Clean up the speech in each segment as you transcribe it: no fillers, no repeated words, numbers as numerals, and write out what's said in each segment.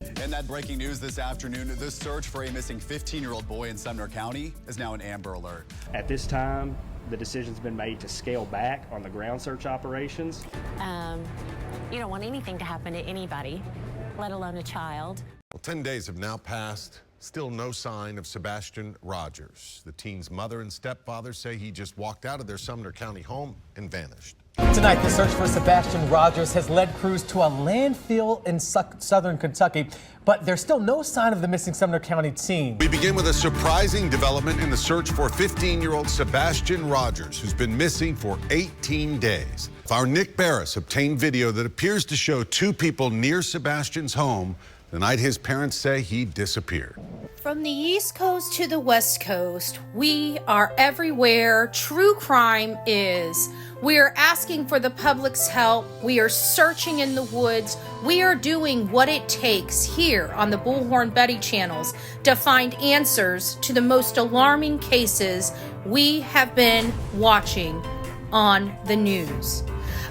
And that breaking news this afternoon, the search for a missing 15-year-old boy in Sumner County is now an Amber Alert. At this time, the decision's been made to scale back on the ground search operations. You don't want anything to happen to anybody, let alone a child. Well, 10 days have now passed. Still no sign of Sebastian Rogers. The teen's mother and stepfather say he just walked out of their Sumner County home and vanished. Tonight, the search for Sebastian Rogers has led crews to a landfill in southern Kentucky, but there's still no sign of the missing Sumner County teen. We begin with a surprising development in the search for 15-year-old Sebastian Rogers, who's been missing for 18 days. Our Nick Barris obtained video that appears to show two people near Sebastian's home the night his parents say he disappeared. From the East Coast to the West Coast, we are everywhere true crime is. We are asking for the public's help. We are searching in the woods. We are doing what it takes here on the Bullhorn Betty channels to find answers to the most alarming cases we have been watching on the news.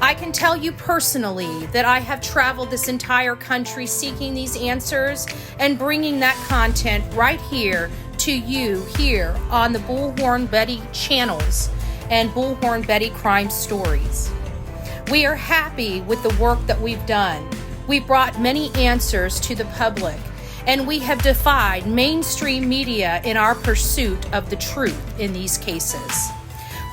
I can tell you personally that I have traveled this entire country seeking these answers and bringing that content right here to you here on the Bullhorn Betty channels and Bullhorn Betty Crime Stories. We are happy with the work that we've done. We brought many answers to the public, and we have defied mainstream media in our pursuit of the truth in these cases.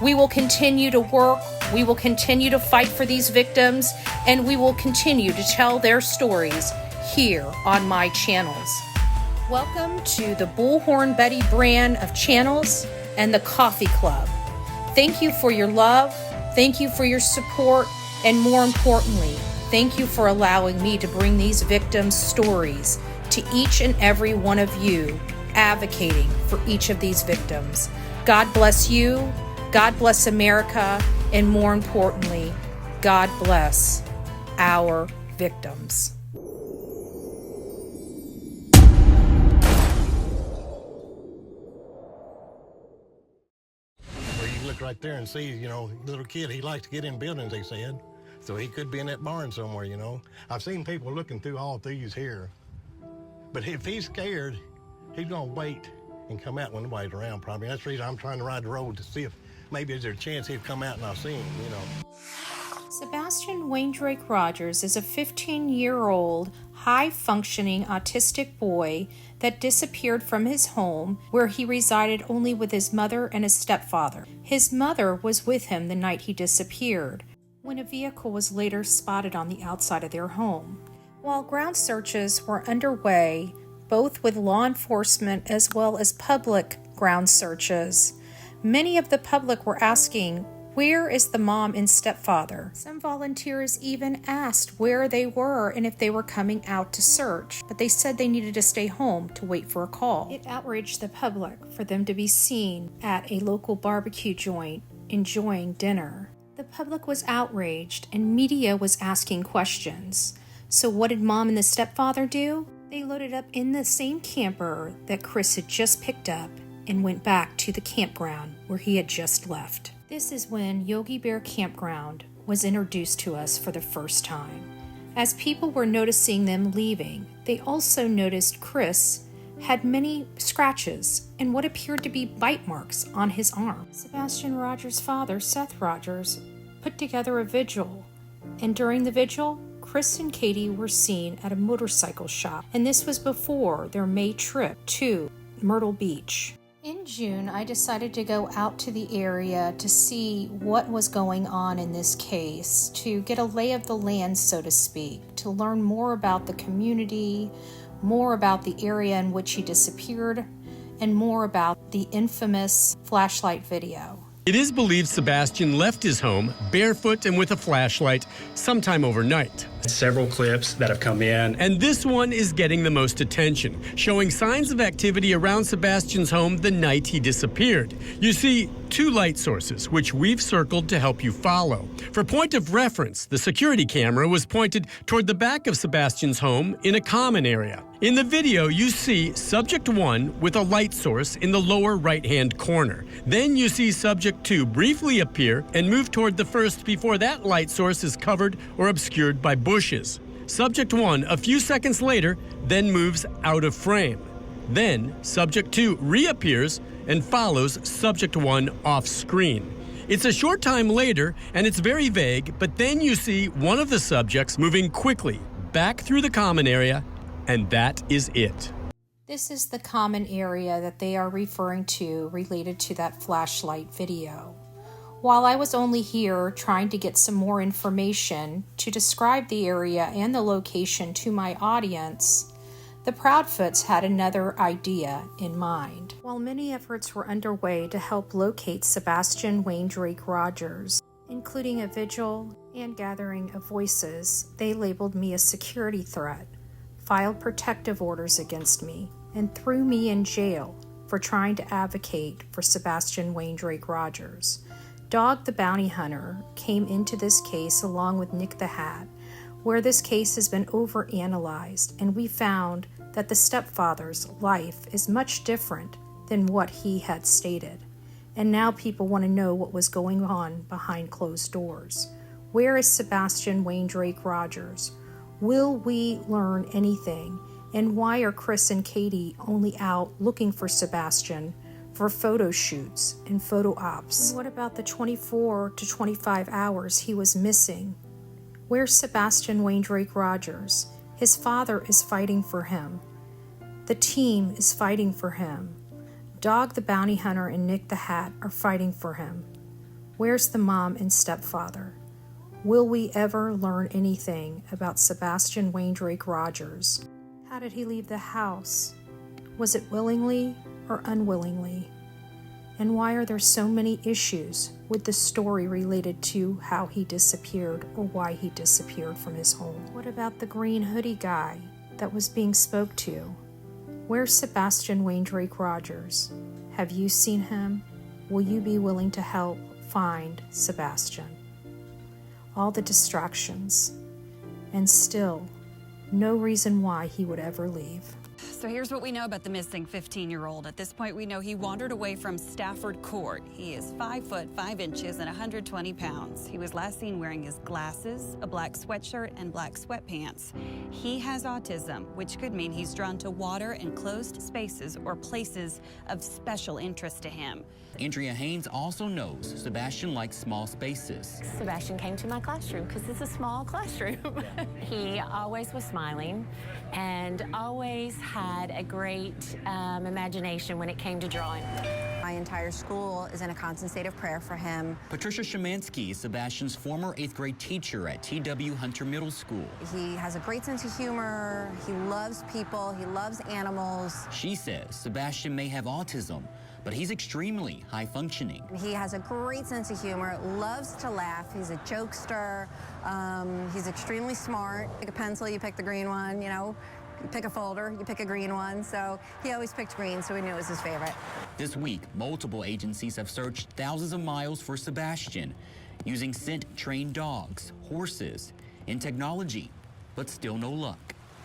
We will continue to work, we will continue to fight for these victims, and we will continue to tell their stories here on my channels. Welcome to the Bullhorn Betty brand of channels and the Coffee Club. Thank you for your love, thank you for your support, and more importantly, thank you for allowing me to bring these victims' stories to each and every one of you, advocating for each of these victims. God bless you. God bless America, and more importantly, God bless our victims. Well, you look right there and see, little kid, he likes to get in buildings, they said. So he could be in that barn somewhere, I've seen people looking through all these here. But if he's scared, he's going to wait and come out when nobody's around, probably. That's the reason I'm trying to ride the road to see if maybe there's a chance he'd come out and I'll see him, Sebastian Wayne Drake Rogers is a 15-year-old, high-functioning autistic boy that disappeared from his home where he resided only with his mother and his stepfather. His mother was with him the night he disappeared, when a vehicle was later spotted on the outside of their home. While ground searches were underway, both with law enforcement as well as public ground searches, many of the public were asking, where is the mom and stepfather? Some volunteers even asked where they were and if they were coming out to search, but they said they needed to stay home to wait for a call. It outraged the public for them to be seen at a local barbecue joint enjoying dinner. The public was outraged and media was asking questions. So what did mom and the stepfather do? They loaded up in the same camper that Chris had just picked up and went back to the campground where he had just left. This is when Yogi Bear Campground was introduced to us for the first time. As people were noticing them leaving, they also noticed Chris had many scratches and what appeared to be bite marks on his arm. Sebastian Rogers' father, Seth Rogers, put together a vigil, and during the vigil, Chris and Katie were seen at a motorcycle shop, and this was before their May trip to Myrtle Beach. In June, I decided to go out to the area to see what was going on in this case, to get a lay of the land, so to speak, to learn more about the community, more about the area in which he disappeared, and more about the infamous flashlight video. It is believed Sebastian left his home barefoot and with a flashlight sometime overnight. Several clips that have come in. And this one is getting the most attention, showing signs of activity around Sebastian's home the night he disappeared. You see, two light sources, which we've circled to help you follow. For point of reference, the security camera was pointed toward the back of Sebastian's home in a common area. In the video, you see subject 1 with a light source in the lower right-hand corner. Then you see subject 2 briefly appear and move toward the first before that light source is covered or obscured by bushes. Subject 1, a few seconds later, then moves out of frame. Then, Subject 2 reappears and follows Subject 1 off screen. It's a short time later, and it's very vague, but then you see one of the subjects moving quickly back through the common area, and that is it. This is the common area that they are referring to related to that flashlight video. While I was only here trying to get some more information to describe the area and the location to my audience, the Proudfoots had another idea in mind. While many efforts were underway to help locate Sebastian Wayne Drake Rogers, including a vigil and gathering of voices, they labeled me a security threat, filed protective orders against me, and threw me in jail for trying to advocate for Sebastian Wayne Drake Rogers. Dog the Bounty Hunter came into this case along with Nick the Hat, where this case has been overanalyzed, and we found that the stepfather's life is much different than what he had stated. And now people want to know what was going on behind closed doors. Where is Sebastian Wayne Drake Rogers? Will we learn anything? And why are Chris and Katie only out looking for Sebastian for photo shoots and photo ops? And what about the 24 to 25 hours he was missing? Where's Sebastian Wayne Drake Rogers? His father is fighting for him. The team is fighting for him. Dog the Bounty Hunter and Nick the Hat are fighting for him. Where's the mom and stepfather? Will we ever learn anything about Sebastian Wayne Drake Rogers? How did he leave the house? Was it willingly or unwillingly? And why are there so many issues with the story related to how he disappeared or why he disappeared from his home? What about the green hoodie guy that was being spoke to? Where's Sebastian Wayne Drake Rogers? Have you seen him? Will you be willing to help find Sebastian? All the distractions, and still no reason why he would ever leave. So here's what we know about the missing 15-year-old. At this point, we know he wandered away from Stafford Court. He is 5 foot 5 inches and 120 pounds. He was last seen wearing his glasses, a black sweatshirt, and black sweatpants. He has autism, which could mean he's drawn to water and closed spaces or places of special interest to him. Andrea Haynes also knows Sebastian likes small spaces. Sebastian came to my classroom because it's a small classroom. He always was smiling and always had a great imagination when it came to drawing. My entire school is in a constant state of prayer for him. Patricia Shemansky is Sebastian's former 8th grade teacher at T.W. Hunter Middle School. He has a great sense of humor. He loves people. He loves animals. She says Sebastian may have autism, but he's extremely high functioning. He has a great sense of humor, loves to laugh. He's a jokester. He's extremely smart. Pick a pencil, you pick the green one, you know. You pick a folder, you pick a green one. So he always picked green, so we knew it was his favorite. This week, multiple agencies have searched thousands of miles for Sebastian using scent-trained dogs, horses, and technology, but still no luck.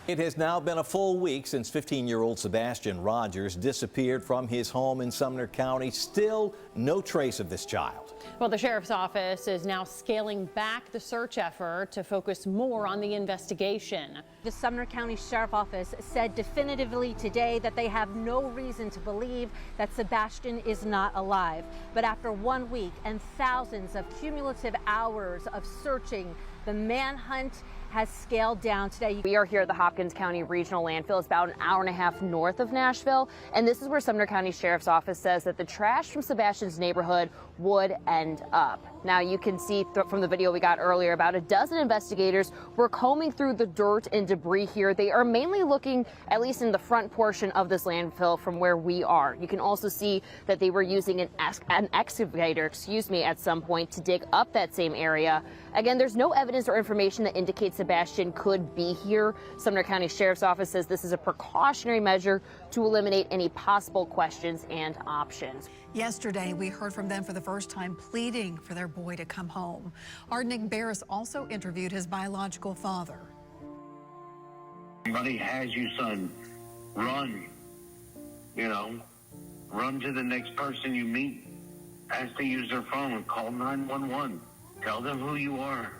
It has now been a full week since 15-year-old Sebastian Rogers disappeared from his home in Sumner County. Still no trace of this child. Well, the sheriff's office is now scaling back the search effort to focus more on the investigation. The Sumner County Sheriff's Office said definitively today that they have no reason to believe that Sebastian is not alive. But after 1 week and thousands of cumulative hours of searching, the manhunt has scaled down today. We are here at the Hopkins County Regional Landfill. It's about an hour and a half north of Nashville. And this is where Sumner County Sheriff's Office says that the trash from Sebastian's neighborhood would end up. Now you can see from the video we got earlier, about a dozen investigators were combing through the dirt and debris here. They are mainly looking, at least in the front portion of this landfill from where we are. You can also see that they were using an excavator, at some point to dig up that same area. Again, there's no evidence or information that indicates Sebastian could be here. Sumner County Sheriff's Office says this is a precautionary measure to eliminate any possible questions and options. Yesterday, we heard from them for the first time pleading for their boy to come home. Our Nick Barris also interviewed his biological father. Somebody has you, son. Run. You know, run to the next person you meet. Ask to use their phone and call 911. Tell them who you are.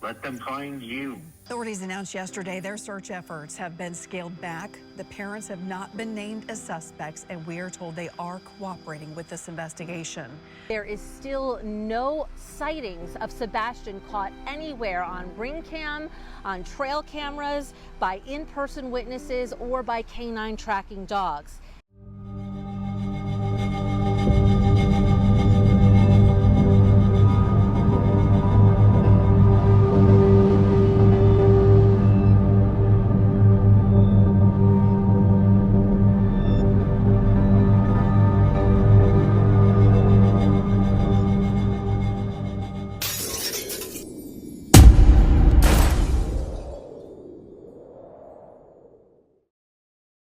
Let them find you. Authorities announced yesterday their search efforts have been scaled back. The parents have not been named as suspects, and we are told they are cooperating with this investigation. There is still no sightings of Sebastian caught anywhere on ring cam, on trail cameras, by in-person witnesses, or by canine tracking dogs.